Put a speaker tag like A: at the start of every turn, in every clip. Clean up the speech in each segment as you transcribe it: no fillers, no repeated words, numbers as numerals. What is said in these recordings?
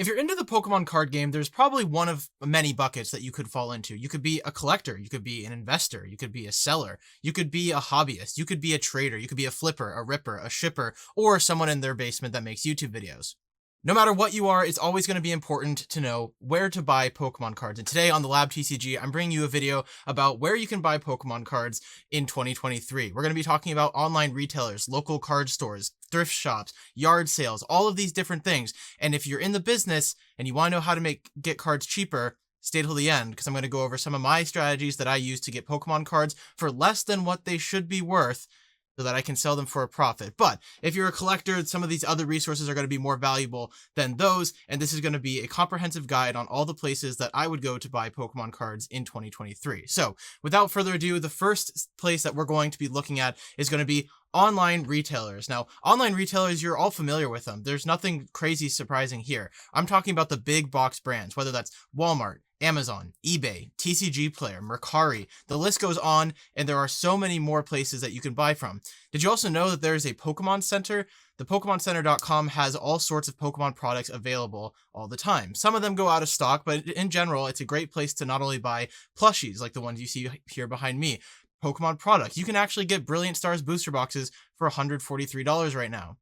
A: If you're into the Pokemon card game, there's probably one of many buckets that you could fall into. You could be a collector, you could be an investor, you could be a seller, you could be a hobbyist, you could be a trader, you could be a flipper, a ripper, a shipper, or someone in their basement that makes YouTube videos. No matter what you are, it's always going to be important to know where to buy Pokemon cards. And today on the Lab TCG, I'm bringing you a video about where you can buy Pokemon cards in 2023. We're going to be talking about online retailers, local card stores, thrift shops, yard sales, all of these different things. And if you're in the business and you want to know how to get cards cheaper, stay till the end, because I'm going to go over some of my strategies that I use to get Pokemon cards for less than what they should be worth, so that I can sell them for a profit. But if you're a collector, some of these other resources are going to be more valuable than those, and this is going to be a comprehensive guide on all the places that I would go to buy Pokemon cards in 2023. So without further ado, the first place that we're going to be looking at is going to be online retailers. Now, online retailers, you're all familiar with them. There's nothing crazy surprising here. I'm talking about the big box brands, whether that's Walmart, Amazon, eBay, TCG Player, Mercari. The list goes on, and there are so many more places that you can buy from. Did you also know that there is a Pokemon Center? The PokemonCenter.com has all sorts of Pokemon products available all the time. Some of them go out of stock, but in general, it's a great place to not only buy plushies like the ones you see here behind me, Pokemon products. You can actually get Brilliant Stars booster boxes for $143 right now.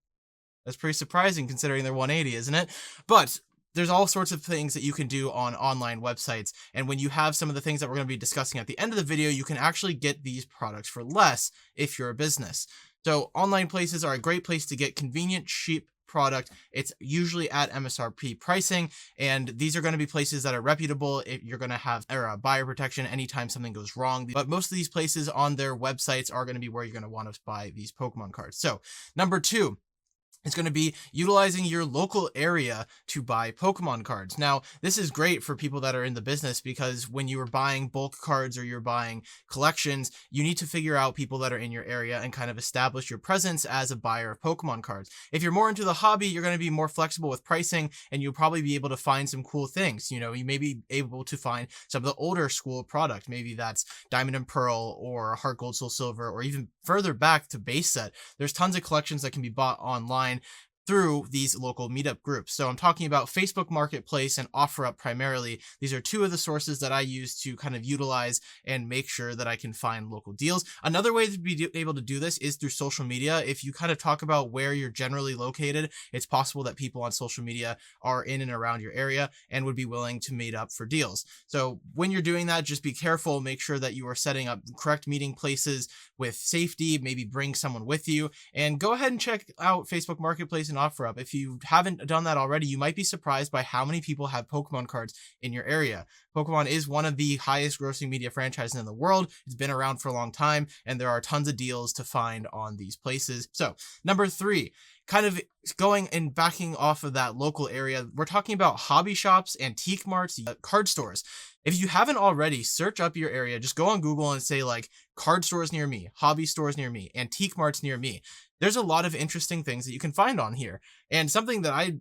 A: That's pretty surprising considering they're $180, isn't it? But there's all sorts of things that you can do on online websites. And when you have some of the things that we're going to be discussing at the end of the video, you can actually get these products for less if you're a business. So online places are a great place to get convenient, cheap product. It's usually at MSRP pricing, and these are going to be places that are reputable. If you're going to have buyer protection anytime something goes wrong. But most of these places on their websites are going to be where you're going to want to buy these Pokemon cards. So number two, it's going to be utilizing your local area to buy Pokemon cards. Now, this is great for people that are in the business, because when you are buying bulk cards or you're buying collections, you need to figure out people that are in your area and kind of establish your presence as a buyer of Pokemon cards. If you're more into the hobby, you're going to be more flexible with pricing, and you'll probably be able to find some cool things. You know, you may be able to find some of the older school product. Maybe that's Diamond and Pearl or Heart Gold, Soul Silver, or even further back to base set. There's tons of collections that can be bought online through these local meetup groups. So I'm talking about Facebook Marketplace and OfferUp primarily. These are two of the sources that I use to kind of utilize and make sure that I can find local deals. Another way to be able to do this is through social media. If you kind of talk about where you're generally located, it's possible that people on social media are in and around your area and would be willing to meet up for deals. So when you're doing that, just be careful. Make sure that you are setting up correct meeting places with safety. Maybe bring someone with you, and go ahead and check out Facebook Marketplace and OfferUp. If you haven't done that already, you might be surprised by how many people have Pokemon cards in your area. Pokemon is one of the highest grossing media franchises in the world. It's been around for a long time, and there are tons of deals to find on these places. So number three, kind of going and backing off of that local area, we're talking about hobby shops, antique marts, card stores. If you haven't already, search up your area. Just go on Google and say like card stores near me, hobby stores near me, antique marts near me. There's a lot of interesting things that you can find on here. And something that I,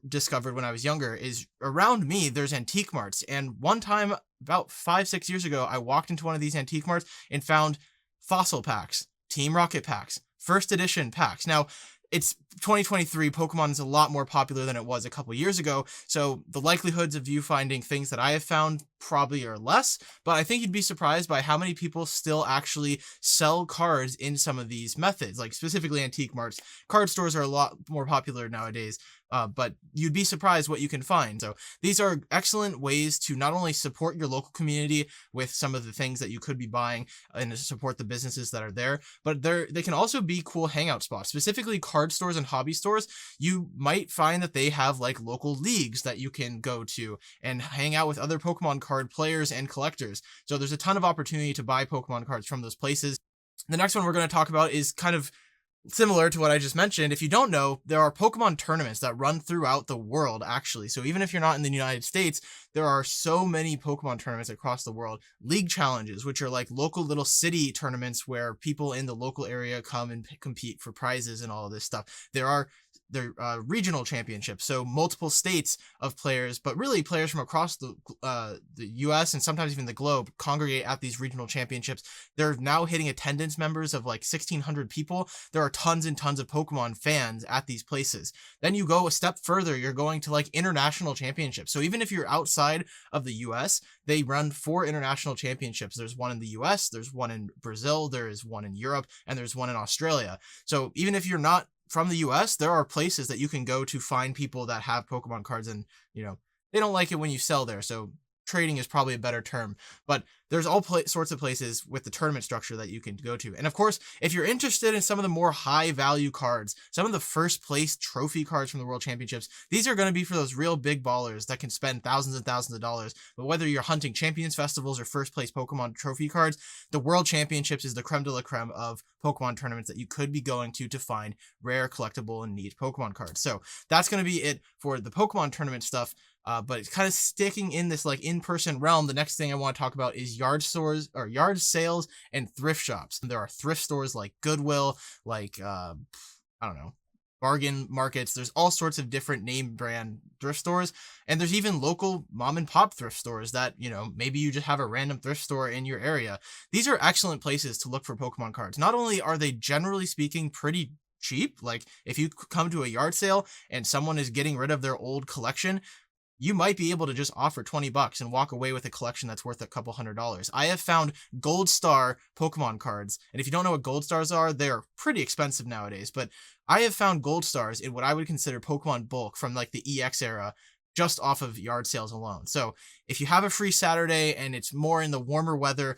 A: discovered when I was younger is around me, there's antique marts. And one time about 5-6 years ago, I walked into one of these antique marts and found fossil packs, Team Rocket packs, first edition packs. Now, it's 2023, Pokemon is a lot more popular than it was a couple years ago, so the likelihoods of you finding things that I have found probably are less, but I think you'd be surprised by how many people still actually sell cards in some of these methods, like specifically antique marts. Card stores are a lot more popular nowadays, but you'd be surprised what you can find. So these are excellent ways to not only support your local community with some of the things that you could be buying and to support the businesses that are there, but they can also be cool hangout spots. Specifically card stores and hobby stores, you might find that they have like local leagues that you can go to and hang out with other Pokemon card players and collectors. So there's a ton of opportunity to buy Pokemon cards from those places. The next one we're going to talk about is kind of similar to what I just mentioned. If you don't know, there are Pokemon tournaments that run throughout the world, actually. So even if you're not in the United States, there are so many Pokemon tournaments across the world. League challenges, which are like local little city tournaments where people in the local area come and compete for prizes and all of this stuff. There are their regional championships. So multiple states of players, but really players from across the U.S. and sometimes even the globe congregate at these regional championships. They're now hitting attendance members of like 1,600 people. There are tons and tons of Pokemon fans at these places. Then you go a step further, you're going to like international championships. So even if you're outside of the US, they run 4 international championships. There's one in the US, there's one in Brazil, there is one in Europe, and there's one in Australia. So even if you're not from the US, there are places that you can go to find people that have Pokemon cards, and they don't like it when you sell there. So trading is probably a better term, but there's all sorts of places with the tournament structure that you can go to. And of course, if you're interested in some of the more high value cards, some of the first place trophy cards from the World Championships, these are going to be for those real big ballers that can spend thousands and thousands of dollars. But whether you're hunting Champions Festivals or first place Pokemon trophy cards, the World Championships is the creme de la creme of Pokemon tournaments that you could be going to find rare, collectible, and neat Pokemon cards. So that's going to be it for the Pokemon tournament stuff. But it's kind of sticking in this like in-person realm. The next thing I want to talk about is yard stores or yard sales and thrift shops. There are thrift stores like Goodwill, like I don't know, bargain markets. There's all sorts of different name brand thrift stores, and there's even local mom and pop thrift stores that maybe you just have a random thrift store in your area. These are excellent places to look for Pokemon cards. Not only are they generally speaking pretty cheap, like if you come to a yard sale and someone is getting rid of their old collection, you might be able to just offer $20 and walk away with a collection that's worth a couple $100s. I have found gold star Pokemon cards, and if you don't know what gold stars are, they're pretty expensive nowadays, but I have found gold stars in what I would consider Pokemon bulk from like the EX era, just off of yard sales alone. So if you have a free Saturday and it's more in the warmer weather,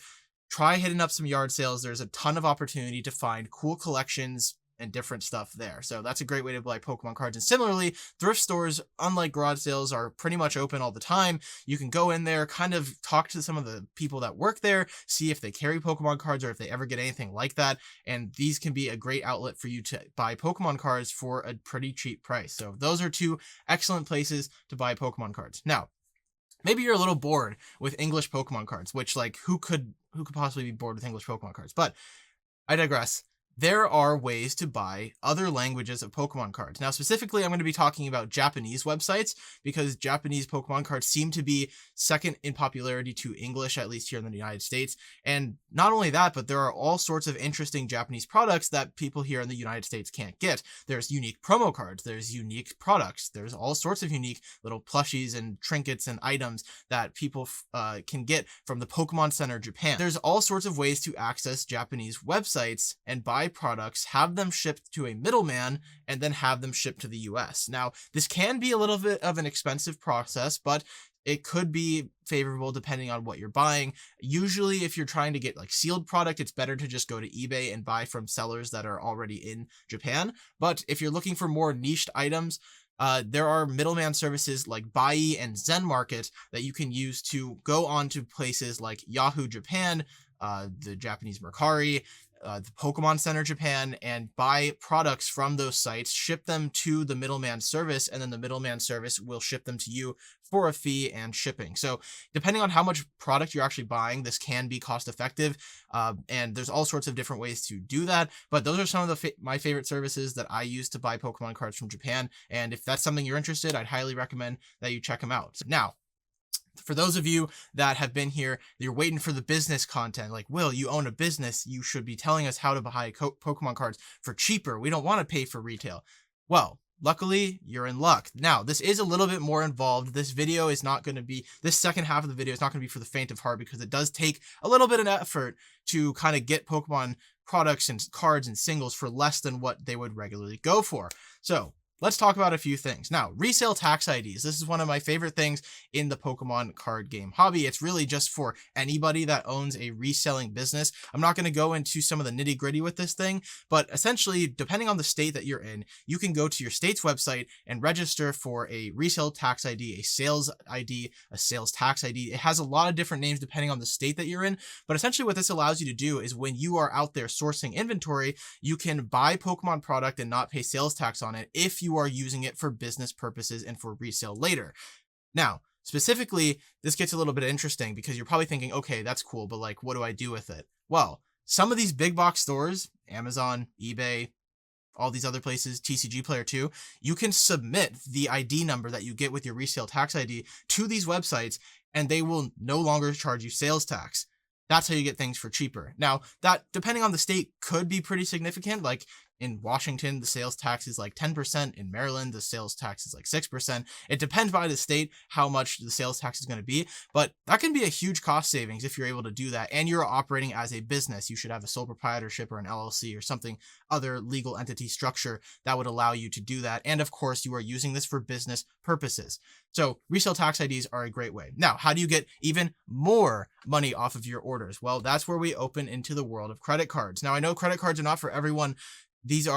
A: try hitting up some yard sales. There's a ton of opportunity to find cool collections and different stuff there. So that's a great way to buy Pokemon cards. And similarly, thrift stores, unlike garage sales, are pretty much open all the time. You can go in there, kind of talk to some of the people that work there, see if they carry Pokemon cards or if they ever get anything like that. And these can be a great outlet for you to buy Pokemon cards for a pretty cheap price. So those are 2 excellent places to buy Pokemon cards. Now, maybe you're a little bored with English Pokemon cards, which like who could possibly be bored with English Pokemon cards? But I digress. There are ways to buy other languages of Pokemon cards. Now, specifically, I'm going to be talking about Japanese websites because Japanese Pokemon cards seem to be second in popularity to English, at least here in the United States. And not only that, but there are all sorts of interesting Japanese products that people here in the United States can't get. There's unique promo cards, there's unique products, there's all sorts of unique little plushies and trinkets and items that people can get from the Pokemon Center Japan. There's all sorts of ways to access Japanese websites and buy products, have them shipped to a middleman, and then have them shipped to the US. Now, this can be a little bit of an expensive process, but it could be favorable depending on what you're buying. Usually, if you're trying to get like sealed product, it's better to just go to eBay and buy from sellers that are already in Japan. But if you're looking for more niched items, there are middleman services like Bai and Zen Market that you can use to go on to places like Yahoo Japan, the Japanese Mercari, the Pokemon Center Japan, and buy products from those sites, ship them to the middleman service, and then the middleman service will ship them to you for a fee and shipping. So depending on how much product you're actually buying, this can be cost effective, and there's all sorts of different ways to do that. But those are some of my favorite services that I use to buy Pokemon cards from Japan, and if that's something you're interested, I'd highly recommend that you check them out. Now, for those of you that have been here, you're waiting for the business content. Like, Will, you own a business. You should be telling us how to buy Pokemon cards for cheaper. We don't want to pay for retail. Well, luckily, you're in luck. Now, this is a little bit more involved. This video is not going to be, this second half of the video is not going to be for the faint of heart because it does take a little bit of effort to kind of get Pokemon products and cards and singles for less than what they would regularly go for. So, let's talk about a few things. Now, resale tax IDs. This is one of my favorite things in the Pokemon card game hobby. It's really just for anybody that owns a reselling business. I'm not going to go into some of the nitty gritty with this thing, but essentially, depending on the state that you're in, you can go to your state's website and register for a resale tax ID, a sales ID, a sales tax ID. It has a lot of different names depending on the state that you're in, but essentially what this allows you to do is when you are out there sourcing inventory, you can buy Pokemon product and not pay sales tax on it if you are using it for business purposes and for resale later. Now, specifically, this gets a little bit interesting because you're probably thinking, okay, that's cool, but like, what do I do with it? Well, some of these big box stores, Amazon, eBay, all these other places, TCG Player too, you can submit the ID number that you get with your resale tax ID to these websites, and they will no longer charge you sales tax. That's how you get things for cheaper. Now, that, depending on the state, could be pretty significant. Like in Washington, the sales tax is like 10%. In Maryland, the sales tax is like 6%. It depends by the state how much the sales tax is going to be, but that can be a huge cost savings if you're able to do that. And you're operating as a business. You should have a sole proprietorship or an LLC or something, other legal entity structure that would allow you to do that. And of course, you are using this for business purposes. So resale tax IDs are a great way. Now, how do you get even more money off of your orders? Well, that's where we open into the world of credit cards. Now, I know credit cards are not for everyone. These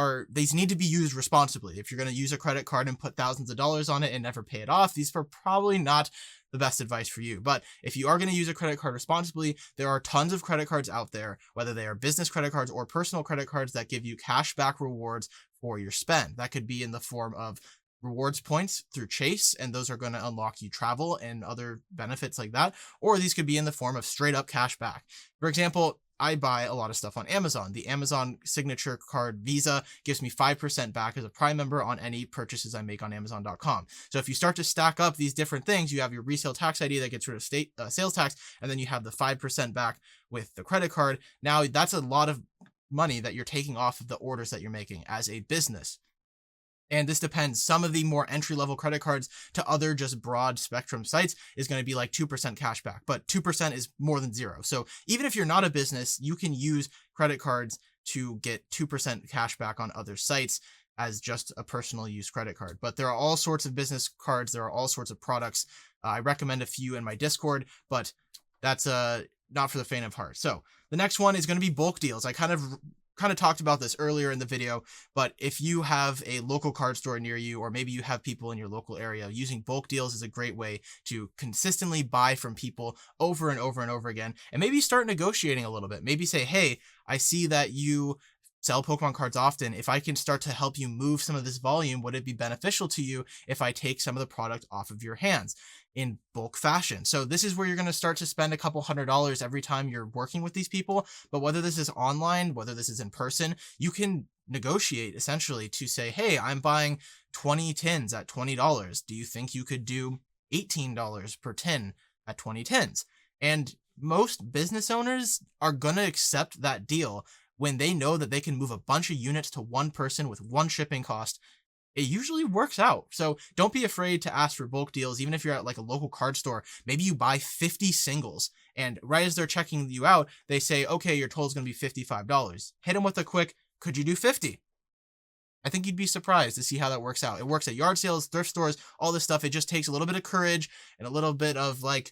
A: need to be used responsibly. If you're going to use a credit card and put thousands of dollars on it and never pay it off, these are probably not the best advice for you. But if you are going to use a credit card responsibly, there are tons of credit cards out there, whether they are business credit cards or personal credit cards, that give you cash back rewards for your spend. That could be in the form of rewards points through Chase, and those are going to unlock you travel and other benefits like that. Or these could be in the form of straight up cash back. For example, I buy a lot of stuff on Amazon. The Amazon signature card Visa gives me 5% back as a Prime member on any purchases I make on Amazon.com. So if you start to stack up these different things, you have your resale tax ID that gets rid of sales tax, and then you have the 5% back with the credit card. Now that's a lot of money that you're taking off of the orders that you're making as a business. And this depends. Some of the more entry-level credit cards to other just broad spectrum sites is going to be like 2% cash back, but 2% is more than zero. So even if you're not a business, you can use credit cards to get 2% cash back on other sites as just a personal use credit card. But there are all sorts of business cards. There are all sorts of products. I recommend a few in my Discord, but that's not for the faint of heart. So the next one is going to be bulk deals. I kind of talked about this earlier in the video, but if you have a local card store near you, or maybe you have people in your local area, using bulk deals is a great way to consistently buy from people over and over and over again. And maybe start negotiating a little bit. Maybe say, hey, I see that you sell Pokemon cards often. If I can start to help you move some of this volume, would it be beneficial to you if I take some of the product off of your hands in bulk fashion? So this is where you're going to start to spend a couple $100s every time you're working with these people. But whether this is online, whether this is in person, you can negotiate essentially to say, hey, I'm buying 20 tins at $20. Do you think you could do $18 per tin at 20 tins? And most business owners are going to accept that deal when they know that they can move a bunch of units to one person with one shipping cost. It usually works out. So don't be afraid to ask for bulk deals, even if you're at like a local card store. Maybe you buy 50 singles, and right as they're checking you out, they say, okay, your total is going to be $55. Hit them with a quick, could you do 50? I think you'd be surprised to see how that works out. It works at yard sales, thrift stores, all this stuff. It just takes a little bit of courage and a little bit of like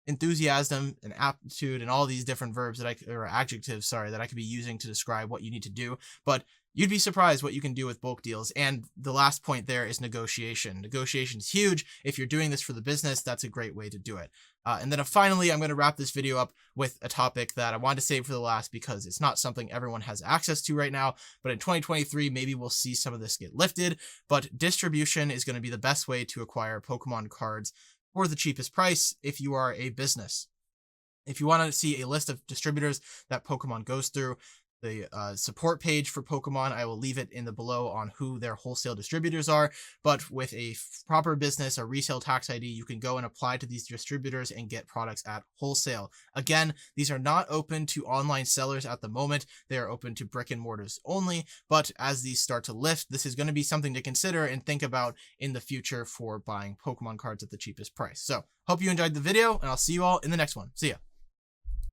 A: enthusiasm and aptitude and all these different verbs or adjectives, that I could be using to describe what you need to do. But you'd be surprised what you can do with bulk deals. And the last point there is negotiation. Negotiation is huge. If you're doing this for the business, that's a great way to do it. And then finally, I'm going to wrap this video up with a topic that I wanted to save for the last because it's not something everyone has access to right now. But in 2023, maybe we'll see some of this get lifted. But distribution is going to be the best way to acquire Pokemon cards for the cheapest price if you are a business. If you want to see a list of distributors that Pokemon goes through, the support page for Pokemon, I will leave it in the below on who their wholesale distributors are. But with a proper business, a resale tax ID, you can go and apply to these distributors and get products at wholesale. Again, these are not open to online sellers at the moment. They are open to brick and mortars only. But as these start to lift, this is going to be something to consider and think about in the future for buying Pokemon cards at the cheapest price. So hope you enjoyed the video, and I'll see you all in the next one. See ya.